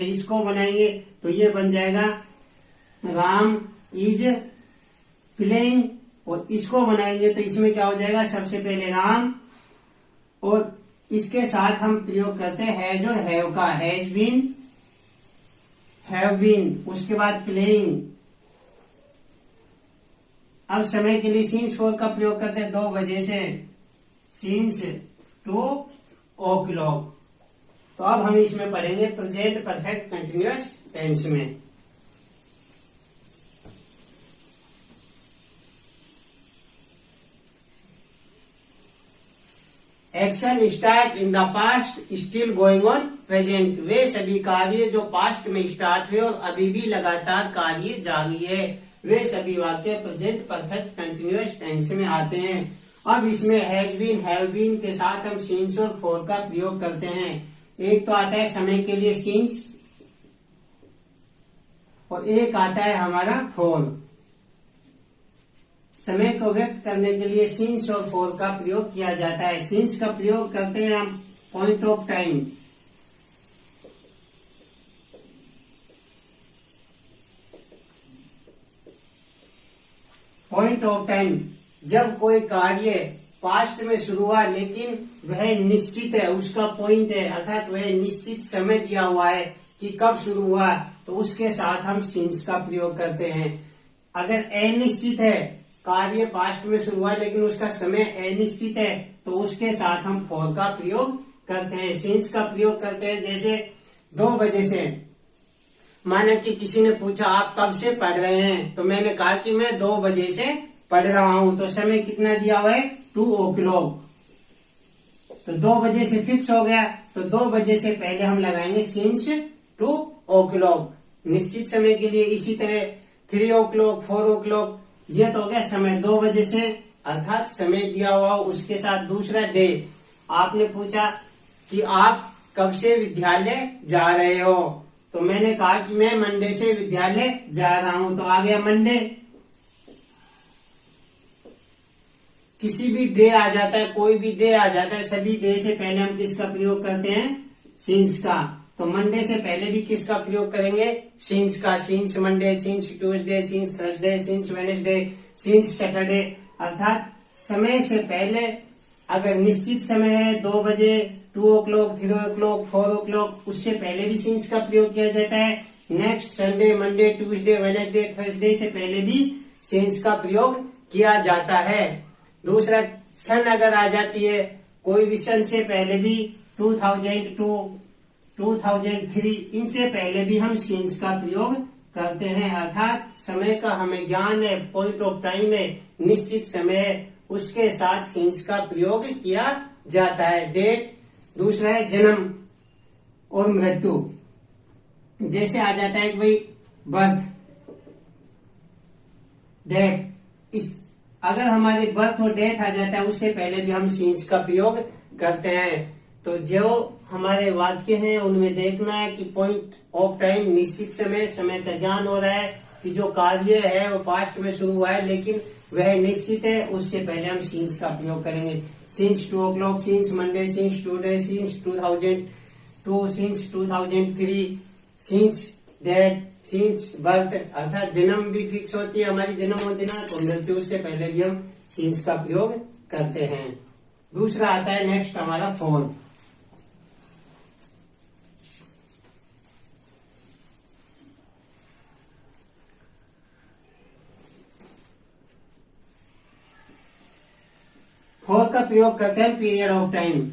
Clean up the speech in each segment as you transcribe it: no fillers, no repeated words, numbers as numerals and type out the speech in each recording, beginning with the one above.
इसको बनाएंगे तो ये बन जाएगा राम इज प्लेइंग, और इसको बनाएंगे तो इसमें क्या हो जाएगा, सबसे पहले राम और इसके साथ हम प्रयोग करते हैं हैज और हैव का, हैज बीन, हैव बीन, उसके बाद प्लेइंग। अब समय के लिए सिंस फोर का प्रयोग करते हैं 2 बजे से, सिंस 2 o'clock। तो अब हम इसमें पढ़ेंगे प्रेजेंट परफेक्ट कंटिन्यूअस टेंस में। Action start in the past still going on present, वे सभी कार्य जो पास्ट में स्टार्ट हुए और अभी भी लगातार कार्य जारी है, वे सभी वाक्य प्रेजेंट परफेक्ट कंटिन्यूअस टेंस में आते हैं। अब इसमें हैज बीन हैव बीन के साथ हम सिंस और फॉर का प्रयोग करते हैं। एक तो आता है समय के लिए सिंस और एक आता है हमारा फॉर। समय को व्यक्त करने के लिए सिंस और फॉर का प्रयोग किया जाता है। सिंस का प्रयोग करते हैं हम point of time, point of time जब कोई कार्य पास्ट में शुरू हुआ लेकिन वह निश्चित है, उसका पॉइंट है, अर्थात वह निश्चित समय दिया हुआ है कि कब शुरू हुआ, तो उसके साथ हम सिंस का प्रयोग करते हैं। अगर अनिश्चित है, कार्य पास्ट में शुरू हुआ लेकिन उसका समय अनिश्चित है, तो उसके साथ हम फॉर का प्रयोग करते हैं, सिंस का प्रयोग करते हैं। जैसे 2 बजे से, माना कि किसी ने पूछा आप कब से पढ़ रहे हैं, तो मैंने कहा कि मैं 2 बजे से पढ़ रहा हूं, तो समय कितना दिया हुआ है 2 o'clock, तो 2 बजे से फिक्स हो गया, तो 2 बजे से पहले हम लगाएंगे सिंस 2 o'clock निश्चित समय के लिए। इसी तरह 3 o'clock 4 o'clock, ये तो हो गया समय 2 बजे से, अर्थात समय दिया हुआ, उसके साथ दूसरा डे। आपने पूछा कि आप कब से विद्यालय जा रहे हो, तो मैंने कहा कि मैं मंडे से विद्यालय जा रहा हूं, तो आ गया मंडे। किसी भी डे आ जाता है, कोई भी डे आ जाता है, सभी डे से पहले हम किसका प्रयोग करते हैं, सिंस का। तो मंडे से पहले भी किसका प्रयोग करेंगे, सिंस का। Since Monday, since Tuesday, since Thursday, since Wednesday, since Saturday, अर्थात समय से पहले अगर निश्चित समय है 2 बजे, 2 o'clock, 3 o'clock, 4 o'clock, उससे पहले भी सिंस का प्रयोग किया जाता है। Next Sunday, Monday, Tuesday, Wednesday, Thursday से पहले भी सिंस का प्रयोग किया जाता है। दूसरा, सन अगर आ जाती है, कोई भी सन से पहले भी 2002, 2003, इनसे पहले भी हम सिंस का प्रयोग करते हैं, अर्थात समय का हमें ज्ञान है, पॉइंट ऑफ टाइम है, निश्चित समय है, उसके साथ सिंस का प्रयोग किया जाता है। डेट, दूसरा है जन्म और मृत्यु। जैसे आ जाता है कि भाई बर्थ, डेथ, इस अगर हमारी बर्थ और डेथ आ जाता है उससे पहले भी हम सिंस का प्रयोग करते हैं। तो जो हमारे वाक्य हैं उनमें देखना है कि पॉइंट ऑफ टाइम निश्चित समय, समय का ज्ञान हो रहा है कि जो कार्य है वो पास्ट में शुरू हुआ है लेकिन वह निश्चित है, उससे पहले हम सिंस का प्रयोग करेंगे। Since 2 o'clock, since Monday, since today, since 2002, since 2003, since death, since birth, अर्थात जन्म भी फिक्स होती है हमारी जन्म होती ना, तो मृत्यु से पहले भी हम सिंस का प्रयोग करते हैं। दूसरा आता है नेक्स्ट हमारा फॉर। फॉर का प्रयोग करते हैं पीरियड ऑफ टाइम,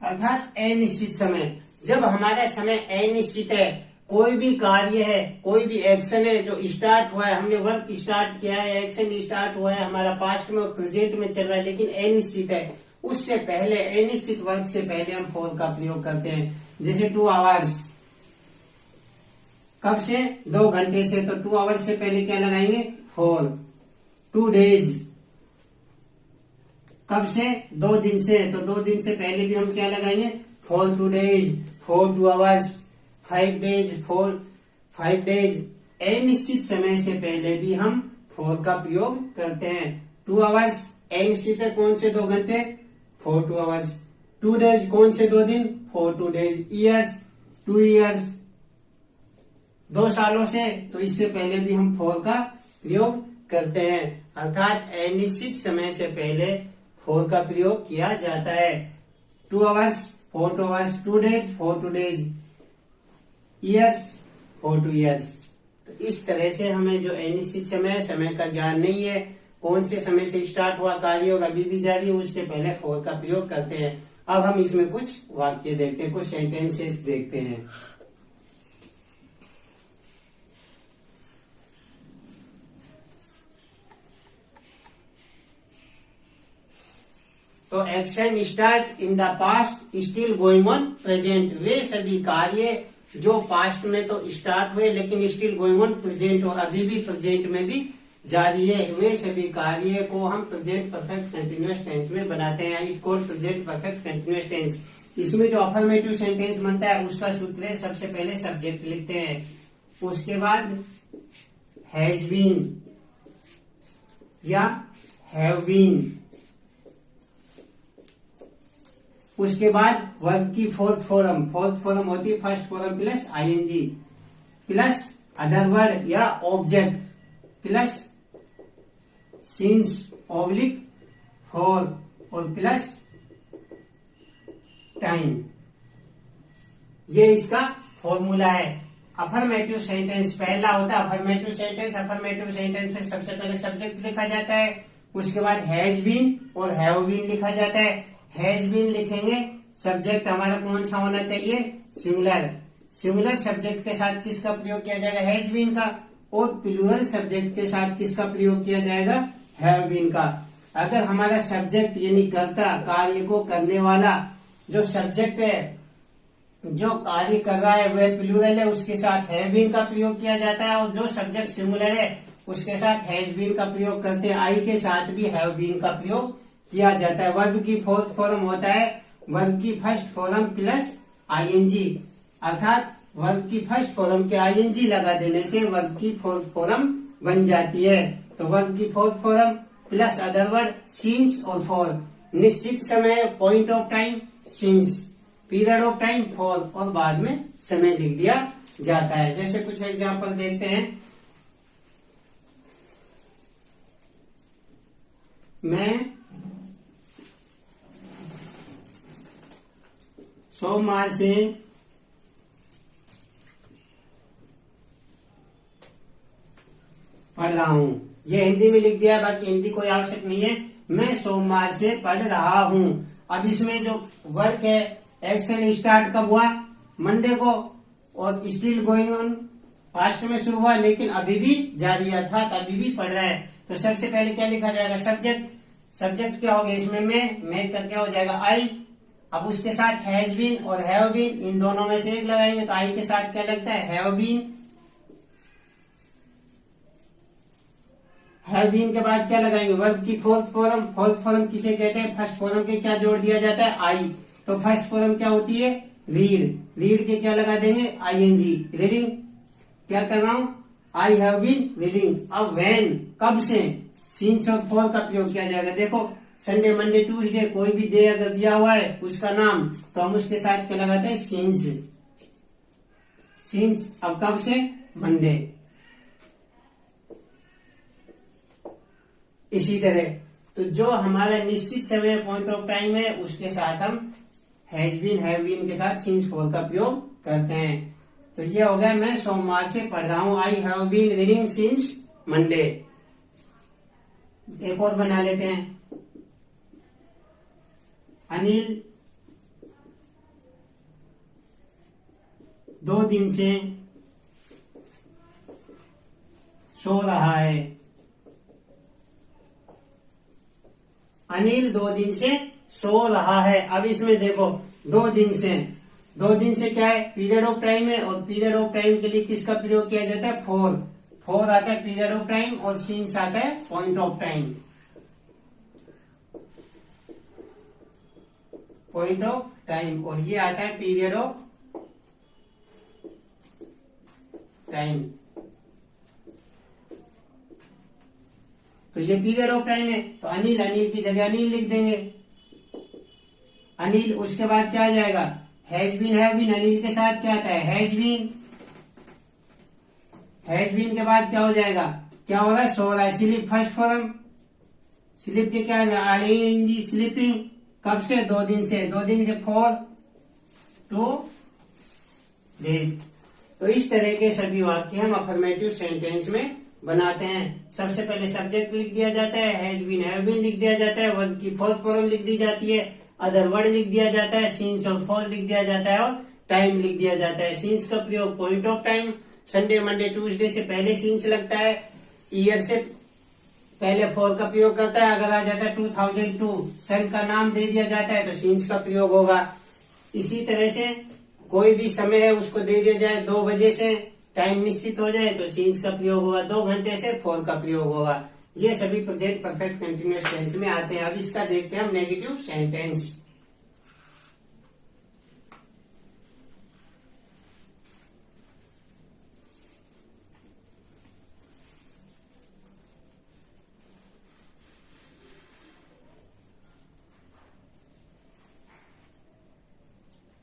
अर्थात अनिश्चित समय। जब हमारा समय अनिश्चित है, कोई भी कार्य है, कोई भी एक्शन है जो स्टार्ट हुआ है, हमने वर्क स्टार्ट किया है, एक्शन स्टार्ट हुआ है, हमारा पास्ट में और प्रेजेंट में चल रहा है लेकिन अनिश्चित है, उससे पहले, अनिश्चित वर्क से पहले हम फॉर का प्रयोग करते हैं। जैसे 2 hours, कब से, 2 घंटे से, तो 2 hours से पहले क्या लगाएंगे, फॉर। 2 days, कब से, 2 दिन से, तो 2 दिन से पहले भी हम क्या लगाएंगे, for 2 days, for 2 hours, 5 days, for 5 days। अनिश्चित समय से पहले भी हम फॉर का प्रयोग करते हैं। 2 hours अनिश्चित है, कौन से 2 घंटे, 4 2 आवर्स। 2 days कौन से 2 दिन? 4 2 days। ईयर्स 2 years 2 सालों से, तो इससे पहले भी हम for का प्रयोग करते हैं, अर्थात अनिश्चित समय से पहले for का प्रयोग किया जाता है। 2 hours 4 2 hours, 2 days 4 2 days, years 4 2 years। तो इस तरह से हमें जो अनिश्चित समय का ज्ञान नहीं है, कौन से समय से स्टार्ट हुआ कार्य और अभी भी जारी है, उससे पहले for का प्रयोग करते हैं। अब हम इसमें कुछ वाक्य देखते हैं, कुछ सेंटेंसेस देखते हैं। तो action start in the past still going on present, वे सभी कार्य जो पास्ट में तो स्टार्ट हुए लेकिन स्टिल गोइंग ऑन प्रेजेंट, और अभी भी प्रेजेंट में भी जारी है, वे सभी कार्य को हम प्रेजेंट परफेक्ट कंटिन्यूअस टेंस में बनाते हैं। It called present perfect continuous tense. इसमें जो अफर्मेटिव सेंटेंस बनता है उसका सूत्र है, सबसे पहले सब्जेक्ट लिखते हैं, उसके बाद हैज बीन या हैव बीन, उसके बाद वर्ब की फोर्थ फॉर्म होती है first form plus ING plus other word या object plus since oblique for और प्लस टाइम। ये इसका फॉर्मूला है। अफर्मेटिव सेंटेंस पहला होता है अफर्मेटिव सेंटेंस में सबसे पहले सब्जेक्ट लिखा जाता है, उसके बाद हैज बीन और हैव बीन लिखा जाता है। हैज बीन लिखेंगे, सब्जेक्ट हमारा कौन सा होना चाहिए? सिंगुलर सब्जेक्ट के साथ किसका प्रयोग किया जाएगा? हैज बीन का। और प्लूरल सब्जेक्ट के साथ किसका प्रयोग किया जाएगा? हैव बीन का। अगर हमारा सब्जेक्ट यानी कर्ता, कार्य को करने वाला जो सब्जेक्ट है, जो कार्य कर रहा है वह प्लूरल है, उसके साथ हैव बीन का प्रयोग किया जाता है, और जो सब्जेक्ट सिंगुलर है उसके साथ हैज बीन का प्रयोग करते हैं। आई के साथ भी हैव बीन का प्रयोग किया जाता है। वर्ब की फोर्थ फॉर्म होता है वर्ब की फर्स्ट फॉर्म प्लस आईएनजी, अर्थात वर्ब की फर्स्ट फॉर्म के आईएनजी लगा देने से वर्ब की फोर्थ फॉर्म बन जाती है। तो वर्ब की fourth form plus other word since और फॉर, निश्चित समय point of time since, period of time for, और बाद में समय लिख दिया जाता है। जैसे कुछ एग्जाम्पल देखते हैं। मैं सोमवार से पढ़ रहा हूं, ये हिंदी में लिख दिया, बाकी हिंदी कोई आवश्यक नहीं है। मैं सोमवार से पढ़ रहा हूं। अब इसमें जो वर्क है, एक्शन स्टार्ट कब हुआ? मंडे को, और स्टिल गोइंग ऑन पास्ट में शुरू हुआ लेकिन अभी भी जारी, अर्थात अभी भी पढ़ रहा है। तो सबसे पहले क्या लिखा जाएगा? सब्जेक्ट क्या हो गया इसमें? मैं का क्या हो जाएगा? आई। अब उसके साथ हैज बीन और हैव बीन, इन दोनों में से एक लगाएंगे, तो आई के साथ क्या लगता है? Have been. हैव बीन के बाद क्या लगाएंगे? वर्ब की फोर्थ फॉर्म किसे कहते हैं? फर्स्ट फॉर्म के क्या जोड़ दिया जाता है? आई। तो फर्स्ट फॉर्म क्या होती है? रीड के क्या लगा देंगे? आईएनजी। रीडिंग क्या कर रहा हूं? I have been reading. अब व्हेन, कब से? सिंस और फॉर का प्रयोग किया जाएगा। देखो, संडे मंडे ट्यूसडे कोई भी डे अगर दिया हुआ है उसका नाम, तो हम उसके साथ क्या लगाते हैं? सिंस। अब कब से? मंडे। इसी तरह तो जो हमारा निश्चित समय पॉइंट ऑफ टाइम है उसके साथ हम हैज बीन हैव बीन के साथ सिंस फॉर का प्रयोग करते हैं। तो ये हो गया मैं सोमवार से पढ़ रहा हूं, I have been reading since Monday. एक और बना लेते हैं। अनिल 2 दिन से सो रहा है। अनिल 2 दिन से सो रहा है। अब इसमें देखो 2 दिन से क्या है? पीरियड ऑफ टाइम है, और पीरियड ऑफ टाइम के लिए किसका प्रयोग किया जाता है? फॉर आता है पीरियड ऑफ टाइम, और सिंस आता है पॉइंट ऑफ टाइम। और ये आता है पीरियड ऑफ टाइम। तो ये पीरियड ऑफ टाइम है, तो अनिल की जगह अनिल लिख देंगे। अनिल, उसके बाद क्या आ जाएगा, has been, have been, Anil के साथ क्या आता है, हैज बीन। हैज बीन के बाद क्या हो जाएगा, क्या हो रहा है, सो रहा है। स्लीप फर्स्ट फॉर्म, स्लीप के क्या है, ING, स्लीपिंग। कब से, 2 दिन से, 2 दिन से 4 2 डेज। तो इस तरह के सभी वाक्य हम अफर्मेटिव सेंटेंस में बनाते हैं। सबसे पहले सब्जेक्ट लिख दिया जाता है, हैज बीन, हैव बीन लिख दिया जाता है, वर्ब की फोर्थ फॉर्म लिख दी जाती है, अदर वर्ड लिख दिया जाता है, सीन्स और फॉल लिख दिया जाता है, और टाइम लिख दिया जाता है। सीन्स का प्रयोग point of time, Sunday Monday Tuesday से पहले सीन्स लगता है, ईयर से पहले फॉर का प्रयोग करता है। अगर आ जाता है 2002, सन का नाम दे दिया जाता है तो सीन्स का प्रयोग होगा। इसी तरह से कोई भी समय है उसको दे दिया जाए, 2 बजे से टाइम निश्चित हो जाए तो सीन्स का प्रयोग होगा, 2 घंटे से फॉर का प्रयोग होगा। ये सभी प्रेजेंट परफेक्ट कंटिन्यूअस टेंस में आते हैं। अब इसका देखते हैं हम नेगेटिव सेंटेंस।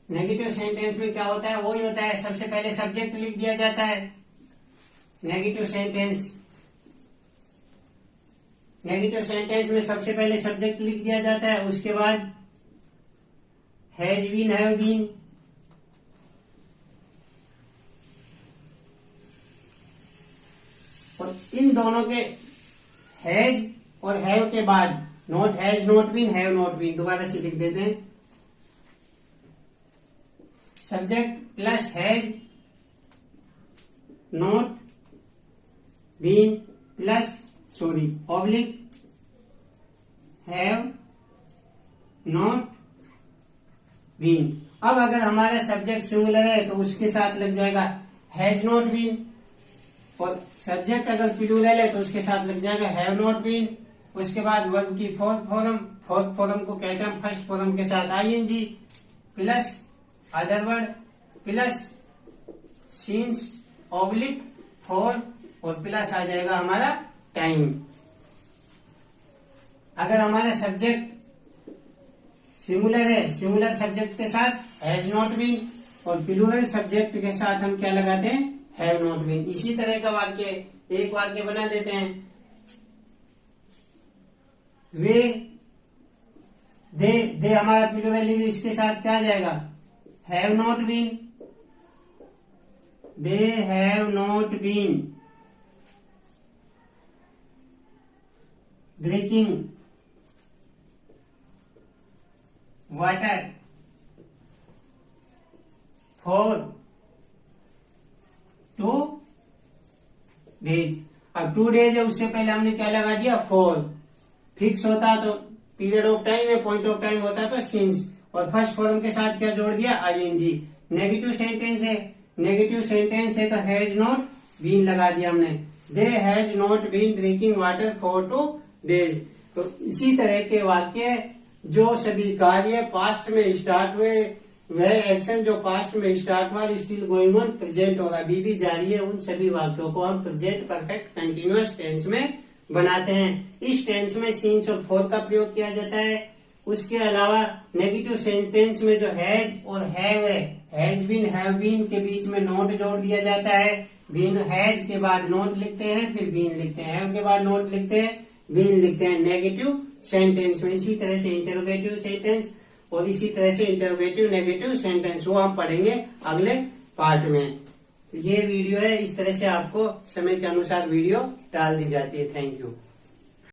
नेगेटिव सेंटेंस में क्या होता है, वही होता है, सबसे पहले सब्जेक्ट लिख दिया जाता है। नेगेटिव सेंटेंस में सबसे पहले सब्जेक्ट लिख दिया जाता है, उसके बाद हैज बीन, हैव बीन, और इन दोनों के हैज और हैव के बाद not, has not been, have not been, दोबारा से लिख देते हैं। Subject plus has not been plus oblique have not been. अब अगर हमारा सब्जेक्ट सिंगुलर है तो उसके साथ लग जाएगा हैज नॉट बीन, और सब्जेक्ट अगर प्लूरल है तो उसके साथ लग जाएगा हैव नॉट बीन। उसके बाद वर्ब की फोर्थ फॉर्म को कहते हैं फर्स्ट फॉर्म के साथ ING plus other word plus scenes oblique for, और प्लस आ जाएगा हमारा टाइम। अगर हमारा सब्जेक्ट सिंगुलर है, सिंगुलर सब्जेक्ट के साथ हैज नॉट बीन, और प्लूरल सब्जेक्ट के साथ हम क्या लगाते हैं, हैव नॉट बीन। इसी तरह का वाक्य एक वाक्य बना देते हैं, वे, दे हमारा प्लूरल, इसके साथ क्या आ जाएगा, have not been, they have not been drinking water for 2 days. अब 2 डेज है, उससे पहले हमने क्या लगा दिया, फॉर। फिक्स होता तो पीरियड ऑफ टाइम है, पॉइंट ऑफ टाइम होता तो सिंस, और फर्स्ट फॉर्म के साथ क्या जोड़ दिया, ING। नेगेटिव सेंटेंस है तो हैज नॉट बीन लगा दिया हमने, they has not been drinking water for 2 days. तो इसी तरह के वाक्य जो सभी कार्य पास्ट में स्टार्ट हुए, वह एक्शन जो पास्ट में स्टार्ट हुआ, स्टिल गोइंग ऑन, प्रेजेंट होगा, अभी भी जारी है, उन सभी वाक्यों को हम प्रेजेंट परफेक्ट कंटिन्यूअस टेंस में बनाते हैं। इस टेंस में सीन्स और फॉर का प्रयोग किया जाता है। उसके अलावा नेगेटिव सेंटेंस में जो हैज और हैव है, हैज बीन, हैव बीन के बीच में नॉट जोड़ दिया जाता है। बीन, हैज के बाद नॉट लिखते हैं, फिर बीन लिखते हैं, हैव के बाद नॉट लिखते हैं, बीन लिखते हैं नेगेटिव सेंटेंस में। इसी तरह से इंटरोगेटिव सेंटेंस और इसी तरह से इंटरोगेटिव नेगेटिव सेंटेंस, वो हम पढ़ेंगे अगले पार्ट में। तो ये वीडियो है, इस तरह से आपको समय के अनुसार वीडियो डाल दी जाती है। Thank you.